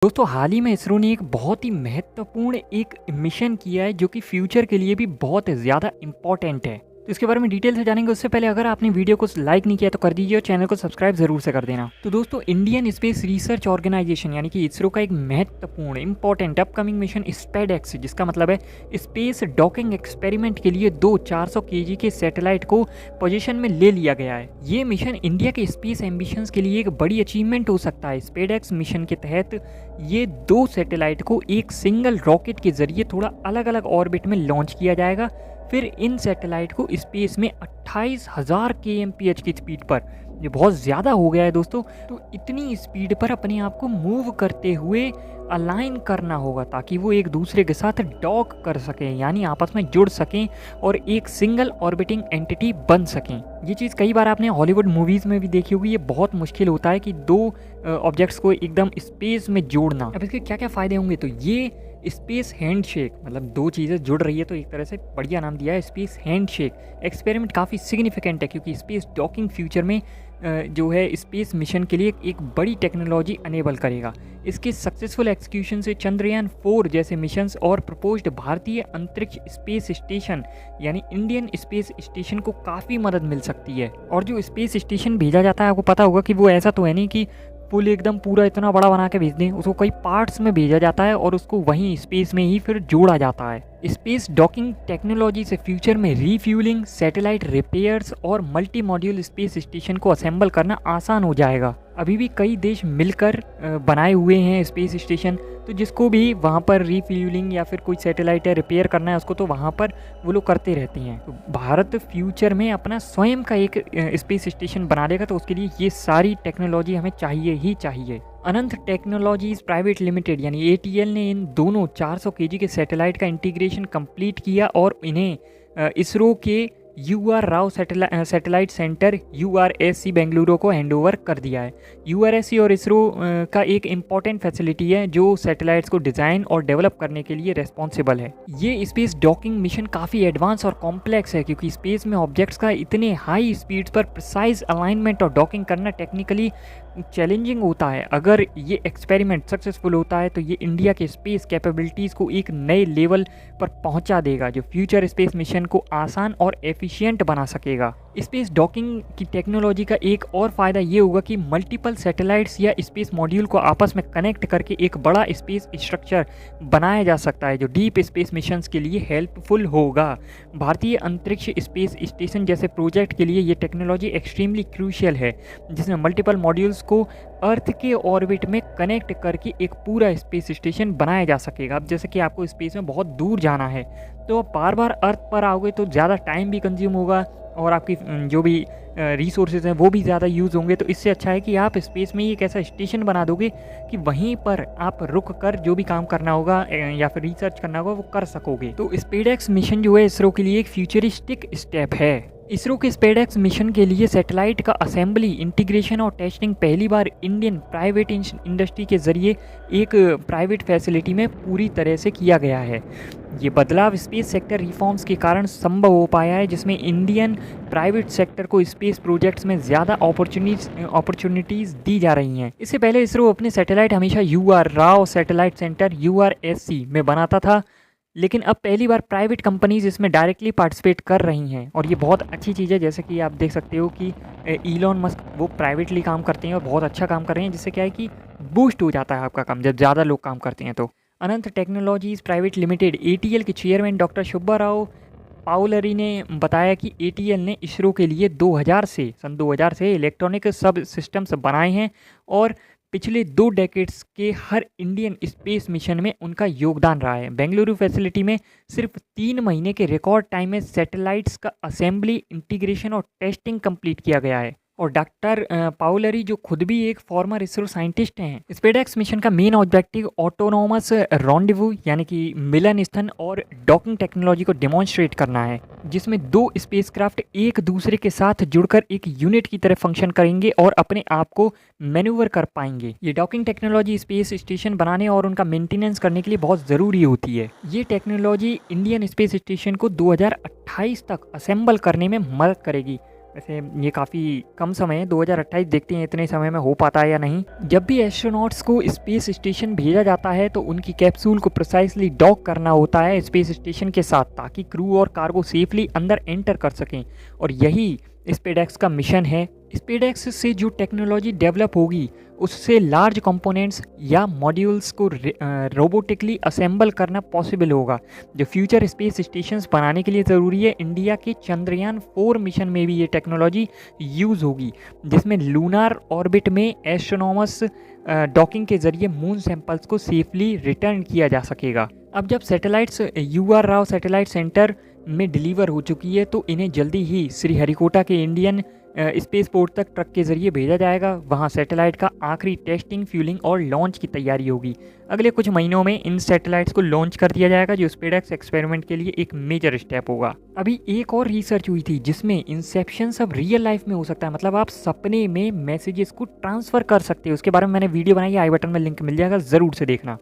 दोस्तों हाल ही में इसरो ने एक बहुत ही महत्वपूर्ण एक मिशन किया है जो कि फ्यूचर के लिए भी बहुत ज़्यादा इम्पोर्टेंट है। तो इसके बारे में डिटेल से जानेंगे। उससे पहले अगर आपने वीडियो को लाइक नहीं किया तो कर दीजिए और चैनल को सब्सक्राइब जरूर से कर देना। तो दोस्तों इंडियन स्पेस रिसर्च ऑर्गेनाइजेशन यानी कि इसरो का एक महत्वपूर्ण इंपॉर्टेंट अपकमिंग मिशन स्पेडएक्स, जिसका मतलब है स्पेस डॉकिंग एक्सपेरिमेंट के लिए दो 400 केजी के सैटेलाइट को पोजीशन में ले लिया गया है। ये मिशन इंडिया के स्पेस एम्बिशंस के लिए एक बड़ी अचीवमेंट हो सकता है। स्पेडएक्स मिशन के तहत ये दो सैटेलाइट को एक सिंगल रॉकेट के जरिए थोड़ा अलग अलग ऑर्बिट में लॉन्च किया जाएगा। फिर इन सैटेलाइट को स्पेस में 28,000 kmph की स्पीड पर, ये बहुत ज़्यादा हो गया है दोस्तों, तो इतनी स्पीड पर अपने आप को मूव करते हुए अलाइन करना होगा ताकि वो एक दूसरे के साथ डॉक कर सकें, यानी आपस में जुड़ सकें और एक सिंगल ऑर्बिटिंग एंटिटी बन सकें। ये चीज़ कई बार आपने हॉलीवुड मूवीज़ में भी देखी होगी। ये बहुत मुश्किल होता है कि दो ऑब्जेक्ट्स को एकदम स्पेस में जोड़ना। अब इसके क्या क्या फ़ायदे होंगे, तो ये स्पेस हैंडशेक, मतलब दो चीज़ें जुड़ रही है तो एक तरह से बढ़िया नाम दिया है स्पेस हैंडशेक एक्सपेरिमेंट। काफ़ी सिग्निफिकेंट है क्योंकि स्पेस डॉकिंग फ्यूचर में जो है स्पेस मिशन के लिए एक बड़ी टेक्नोलॉजी अनेबल करेगा। इसके सक्सेसफुल एक्सिक्यूशन से चंद्रयान 4 जैसे मिशंस और प्रपोज्ड भारतीय अंतरिक्ष स्पेस स्टेशन यानी इंडियन स्पेस स्टेशन को काफ़ी मदद मिल सकती है। और जो स्पेस स्टेशन भेजा जाता है, आपको पता होगा कि वो ऐसा तो है नहीं कि फुल एकदम पूरा इतना बड़ा बना के भेज दें, उसको कई पार्ट्स में भेजा जाता है और उसको वहीं स्पेस में ही फिर जोड़ा जाता है। स्पेस डॉकिंग टेक्नोलॉजी से फ्यूचर में रीफ्यूलिंग, सैटेलाइट रिपेयर्स और मल्टी मॉड्यूल स्पेस स्टेशन को असेंबल करना आसान हो जाएगा। अभी भी कई देश मिलकर बनाए हुए हैं स्पेस स्टेशन, तो जिसको भी वहाँ पर रीफ्यूलिंग या फिर कोई सैटेलाइट रिपेयर करना है उसको, तो वहाँ पर वो लोग करते रहते हैं। तो भारत फ्यूचर में अपना स्वयं का एक स्पेस स्टेशन बना लेगा, तो उसके लिए ये सारी टेक्नोलॉजी हमें चाहिए ही चाहिए। अनंत टेक्नोलॉजीज प्राइवेट लिमिटेड यानी एटीएल ने इन दोनों 400 केजी के सैटेलाइट का इंटीग्रेशन कंप्लीट किया और इन्हें इसरो के UR Rao satellite centre URSC Bengaluru को हैंडओवर कर दिया है। URSC और इसरो का एक इम्पॉर्टेंट फैसिलिटी है जो सैटेलाइट्स को डिज़ाइन और डेवलप करने के लिए रेस्पॉन्सिबल है। ये स्पेस डॉकिंग मिशन काफ़ी एडवांस और कॉम्प्लेक्स है क्योंकि स्पेस में ऑब्जेक्ट्स का इतने हाई स्पीड्स पर प्रिसाइज अलाइनमेंट और डॉकिंग करना टेक्निकली चैलेंजिंग होता है। अगर ये एक्सपेरिमेंट सक्सेसफुल होता है तो ये इंडिया के स्पेस कैपेबिलिटीज़ को एक नए लेवल पर पहुंचा देगा जो फ्यूचर स्पेस मिशन को आसान और एफिशिएंट बना सकेगा। स्पेस डॉकिंग की टेक्नोलॉजी का एक और फ़ायदा ये होगा कि मल्टीपल सैटेलाइट्स या स्पेस मॉड्यूल को आपस में कनेक्ट करके एक बड़ा स्पेस स्ट्रक्चर बनाया जा सकता है जो डीप स्पेस मिशंस के लिए हेल्पफुल होगा। भारतीय अंतरिक्ष स्पेस स्टेशन जैसे प्रोजेक्ट के लिए ये टेक्नोलॉजी एक्सट्रीमली क्रूशियल है, जिसमें मल्टीपल मॉड्यूल्स को अर्थ के ऑर्बिट में कनेक्ट करके एक पूरा स्पेस स्टेशन बनाया जा सकेगा। अब जैसे कि आपको स्पेस में बहुत दूर जाना है तो आप बार बार अर्थ पर आओगे तो ज़्यादा टाइम भी कंज्यूम होगा और आपकी जो भी रिसोर्सेज हैं वो भी ज़्यादा यूज़ होंगे। तो इससे अच्छा है कि आप स्पेस में ही एक ऐसा स्टेशन बना दोगे कि वहीं पर आप रुक कर जो भी काम करना होगा या फिर रिसर्च करना होगा वो कर सकोगे। तो स्पेडएक्स मिशन जो है इसरो के लिए एक फ्यूचरिस्टिक स्टेप है। इसरो के स्पेडएक्स मिशन के लिए सैटेलाइट का असेंबली, इंटीग्रेशन और टेस्टिंग पहली बार इंडियन प्राइवेट इंडस्ट्री के जरिए एक प्राइवेट फैसिलिटी में पूरी तरह से किया गया है। ये बदलाव स्पेस सेक्टर रिफॉर्म्स के कारण संभव हो पाया है, जिसमें इंडियन प्राइवेट सेक्टर को स्पेस प्रोजेक्ट्स में ज़्यादा अपॉर्चुनिटीज़ दी जा रही हैं। इससे पहले इसरो अपने सैटेलाइट हमेशा UR Rao satellite centre URSC में बनाता था, लेकिन अब पहली बार प्राइवेट कंपनीज इसमें डायरेक्टली पार्टिसिपेट कर रही हैं और ये बहुत अच्छी चीज़ है। जैसे कि आप देख सकते हो कि इलॉन मस्क वो प्राइवेटली काम करते हैं और बहुत अच्छा काम कर रहे हैं, जिससे क्या है कि बूस्ट हो जाता है आपका काम जब ज़्यादा लोग काम करते हैं। तो अनंत टेक्नोलॉजीज प्राइवेट लिमिटेड ATL के चेयरमैन डॉक्टर सुब्बाराव पाउलरी ने बताया कि ATL ने इसरो के लिए सन 2000 से इलेक्ट्रॉनिक सब सिस्टम्स बनाए हैं और पिछले 2 डेकेड्स के हर इंडियन स्पेस मिशन में उनका योगदान रहा है। बेंगलुरु फैसिलिटी में सिर्फ 3 महीने के रिकॉर्ड टाइम में सैटेलाइट्स का असेंबली, इंटीग्रेशन और टेस्टिंग कंप्लीट किया गया है। और डॉक्टर पाउलरी जो खुद भी एक फॉर्मर इसरो साइंटिस्ट हैं। स्पेडएक्स मिशन का मेन ऑब्जेक्टिव ऑटोनोमस रॉन्डेवू यानी कि मिलन स्थल और डॉकिंग टेक्नोलॉजी को डेमोन्स्ट्रेट करना है, जिसमें 2 स्पेसक्राफ्ट एक दूसरे के साथ जुड़कर एक यूनिट की तरह फंक्शन करेंगे और अपने आप को मैन्यूवर कर पाएंगे। ये डॉकिंग टेक्नोलॉजी स्पेस स्टेशन बनाने और उनका मेंटेनेंस करने के लिए बहुत ज़रूरी होती है। ये टेक्नोलॉजी इंडियन स्पेस स्टेशन को 2028 तक असेंबल करने में मदद करेगी। वैसे ये काफ़ी कम समय है, 2028 देखते हैं इतने समय में हो पाता है या नहीं। जब भी एस्ट्रोनॉट्स को स्पेस स्टेशन भेजा जाता है तो उनकी कैप्सूल को प्रिसाइसली डॉक करना होता है स्पेस स्टेशन के साथ, ताकि क्रू और कार्गो सेफली अंदर एंटर कर सकें। और यही स्पेसएक्स का मिशन है। स्पेसएक्स से जो टेक्नोलॉजी डेवलप होगी उससे लार्ज कंपोनेंट्स या मॉड्यूल्स को रोबोटिकली असेंबल करना पॉसिबल होगा, जो फ्यूचर स्पेस स्टेशंस बनाने के लिए ज़रूरी है। इंडिया के चंद्रयान 4 मिशन में भी ये टेक्नोलॉजी यूज़ होगी, जिसमें लूनार ऑर्बिट में एस्ट्रोनॉमस डॉकिंग के जरिए मून सैंपल्स को सेफली रिटर्न किया जा सकेगा। अब जब satellites UR Rao satellite centre में डिलीवर हो चुकी है तो इन्हें जल्दी ही श्रीहरिकोटा के इंडियन स्पेस पोर्ट तक ट्रक के ज़रिए भेजा जाएगा। वहां सैटेलाइट का आखिरी टेस्टिंग, फ्यूलिंग और लॉन्च की तैयारी होगी। अगले कुछ महीनों में इन सैटेलाइट्स को लॉन्च कर दिया जाएगा, जो स्पेसएक्स एक्सपेरिमेंट के लिए एक मेजर स्टेप होगा। अभी एक और रिसर्च हुई थी जिसमें इंसेप्शन अब रियल लाइफ में हो सकता है, मतलब आप सपने में मैसेजेस को ट्रांसफ़र कर सकते हो। उसके बारे में मैंने वीडियो बनाई है, आई बटन में लिंक मिल जाएगा, ज़रूर से देखना।